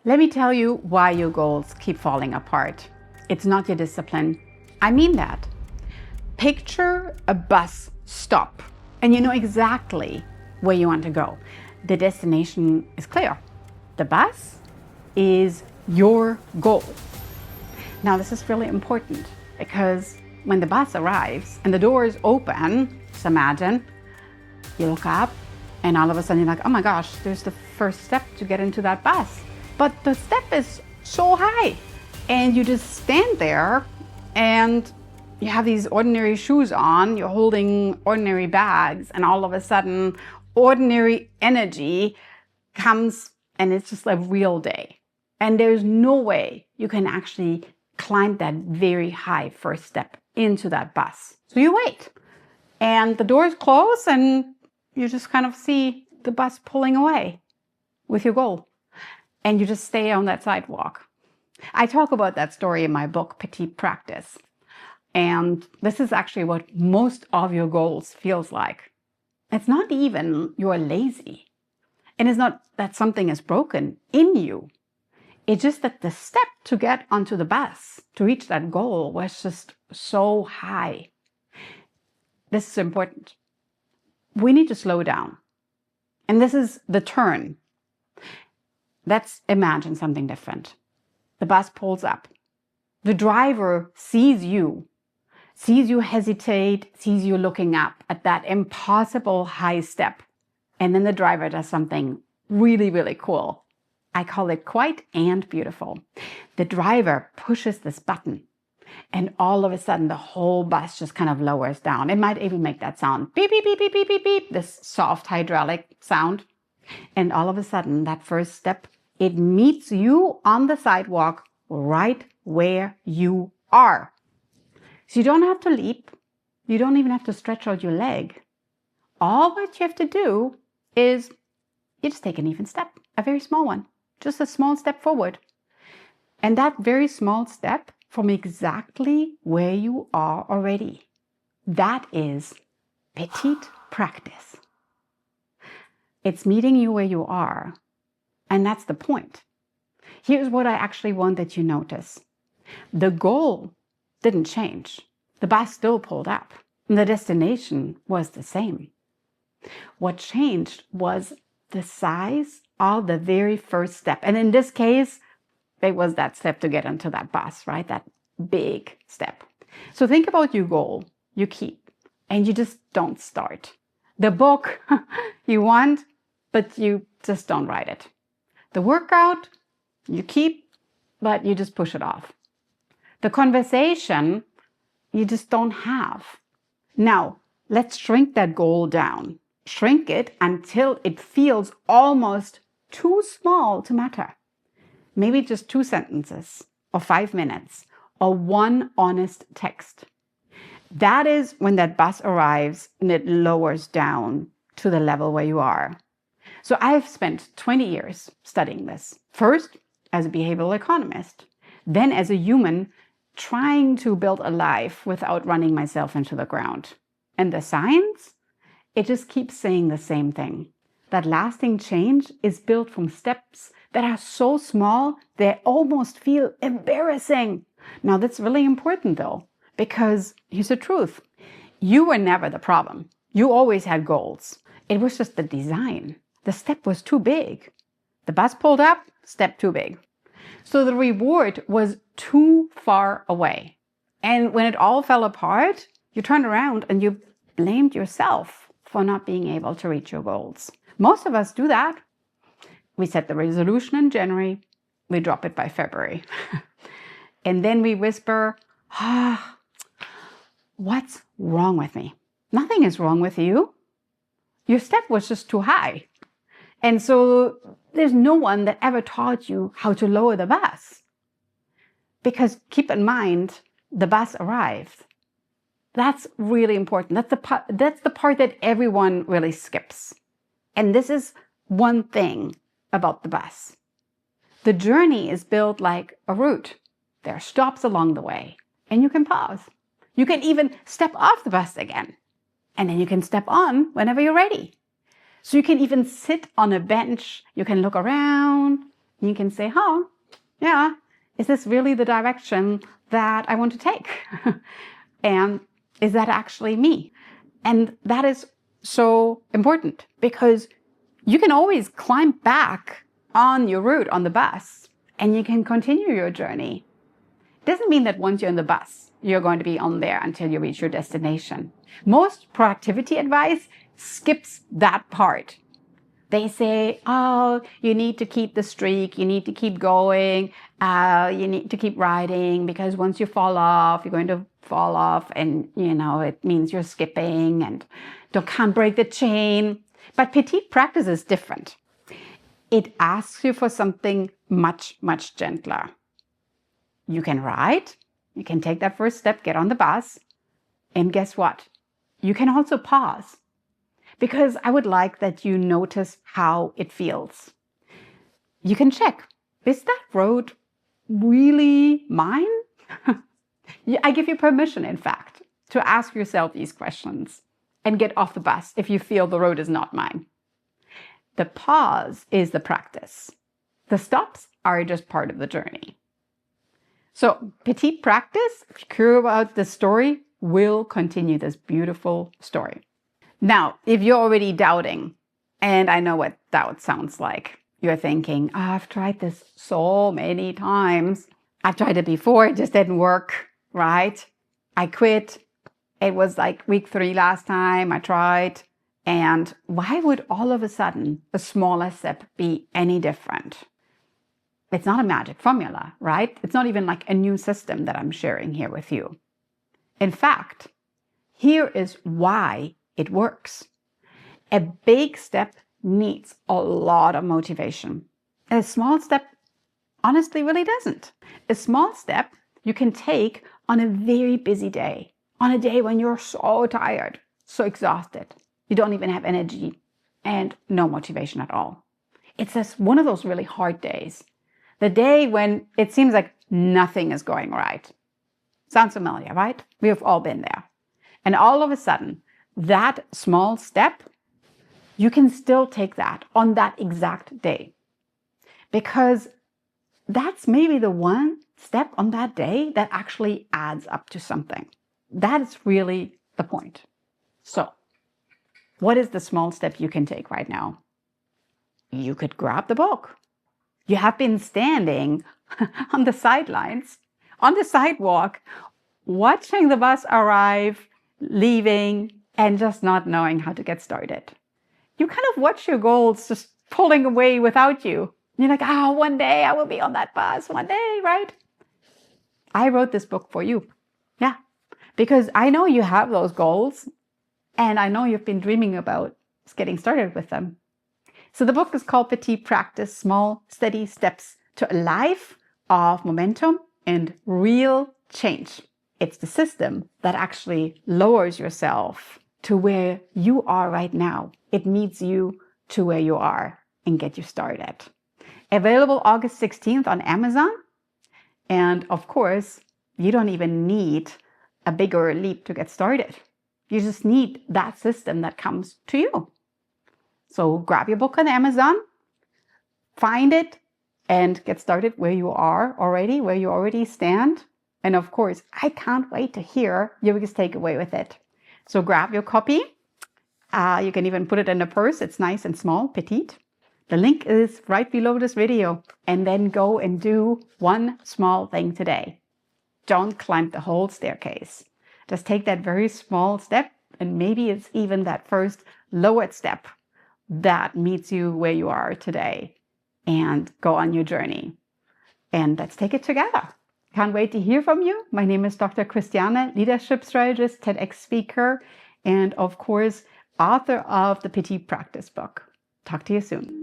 Let me tell you why your goals keep falling apart. It's not your discipline. I mean that. Picture a bus stop and you know exactly where you want to go. The destination is clear. The bus is your goal. Now, this is really important because when the bus arrives and the doors open, just imagine you look up and all of a sudden you're like, oh my gosh, there's the first step to get into that bus. But the step is so high and you just stand there and you have these ordinary shoes on, you're holding ordinary bags, and all of a sudden ordinary energy comes and it's just a real day. And there's no way you can actually climb that very high first step into that bus. So you wait and the doors close and you just kind of see the bus pulling away with your goal. And you just stay on that sidewalk. I talk about that story in my book, Petite Practice. And this is actually what most of your goals feels like. It's not even you're lazy. And it's not that something is broken in you. It's just that the step to get onto the bus, to reach that goal, was just so high. This is important. We need to slow down. And this is the turn. Let's imagine something different. The bus pulls up. The driver sees you hesitate, sees you looking up at that impossible high step. And then the driver does something really, really cool. I call it quite and beautiful. The driver pushes this button and all of a sudden the whole bus just kind of lowers down. It might even make that sound, beep, beep, beep, beep, beep, beep, beep, this soft hydraulic sound. And all of a sudden that first step, it meets you on the sidewalk right where you are. So you don't have to leap. You don't even have to stretch out your leg. All what you have to do is you just take an even step, a very small one, just a small step forward. And that very small step from exactly where you are already, that is petite practice. It's meeting you where you are. And that's the point. Here's what I actually want that you notice. The goal didn't change. The bus still pulled up. And the destination was the same. What changed was the size of the very first step. And in this case, it was that step to get into that bus, right? That big step. So think about your goal you keep, and you just don't start. The book you want, but you just don't write it. The workout you keep, but you just push it off. The conversation you just don't have. Now, let's shrink that goal down. Shrink it until it feels almost too small to matter. Maybe just 2 sentences or 5 minutes or one honest text. That is when that bus arrives and it lowers down to the level where you are. So I've spent 20 years studying this. First, as a behavioral economist, then as a human trying to build a life without running myself into the ground. And the science, it just keeps saying the same thing. That lasting change is built from steps that are so small, they almost feel embarrassing. Now that's really important though, because here's the truth. You were never the problem. You always had goals. It was just the design. The step was too big. The bus pulled up, step too big. So the reward was too far away. And when it all fell apart, you turned around and you blamed yourself for not being able to reach your goals. Most of us do that. We set the resolution in January, we drop it by February. And then we whisper, what's wrong with me? Nothing is wrong with you. Your step was just too high. And so there's no one that ever taught you how to lower the bus. Because keep in mind, the bus arrived. That's really important. That's the part that everyone really skips. And this is one thing about the bus. The journey is built like a route. There are stops along the way, and you can pause. You can even step off the bus again, and then you can step on whenever you're ready. So you can even sit on a bench, you can look around, You can say, oh, yeah, is this really the direction that I want to take? And is that actually me? And that is so important because you can always climb back on your route on the bus and you can continue your journey. It doesn't mean that once you're in the bus, you're going to be on there until you reach your destination. Most productivity advice skips that part. They say, oh, you need to keep the streak, you need to keep going, you need to keep riding because once you fall off, you're going to fall off and, it means you're skipping and can't break the chain. But Petite Practice is different. It asks you for something much, much gentler. You can ride, you can take that first step, get on the bus, and guess what? You can also pause. Because I would like that you notice how it feels. You can check, is that road really mine? I give you permission, in fact, to ask yourself these questions and get off the bus if you feel the road is not mine. The pause is the practice. The stops are just part of the journey. So, Petite Practice, if you're curious about the story, will continue this beautiful story. Now, if you're already doubting, and I know what doubt sounds like, you're thinking, oh, I've tried this so many times. I've tried it before, it just didn't work, right? I quit. It was like week 3 last time I tried. And why would all of a sudden a smaller step be any different? It's not a magic formula, right? It's not even like a new system that I'm sharing here with you. In fact, here is why it works. A big step needs a lot of motivation. A small step, honestly, really doesn't. A small step you can take on a very busy day, on a day when you're so tired, so exhausted, you don't even have energy and no motivation at all. It's just one of those really hard days. The day when it seems like nothing is going right. Sounds familiar, right? We have all been there. And all of a sudden, that small step, you can still take that on that exact day. Because that's maybe the one step on that day that actually adds up to something. That is really the point. So, what is the small step you can take right now? You could grab the book. You have been standing on the sidelines, on the sidewalk, watching the bus arrive, leaving, and just not knowing how to get started. You kind of watch your goals just pulling away without you. You're like, one day I will be on that bus, one day, right? I wrote this book for you. Yeah, because I know you have those goals, and I know you've been dreaming about getting started with them. So the book is called Petite Practice, Small, Steady Steps to a Life of Momentum and Real Change. It's the system that actually lowers yourself to where you are right now. It meets you to where you are and get you started. Available August 16th on Amazon. And of course, you don't even need a bigger leap to get started. You just need that system that comes to you. So grab your book on Amazon, find it, and get started where you are already, where you already stand. And of course, I can't wait to hear your biggest takeaway with it. So grab your copy. You can even put it in a purse. It's nice and small, petite. The link is right below this video. And then go and do one small thing today. Don't climb the whole staircase. Just take that very small step, and maybe it's even that first lowered step that meets you where you are today, and go on your journey. And let's take it together. Can't wait to hear from you. My name is Dr. Christiane, leadership strategist, TEDx speaker, and of course, author of the Petite Practice book. Talk to you soon.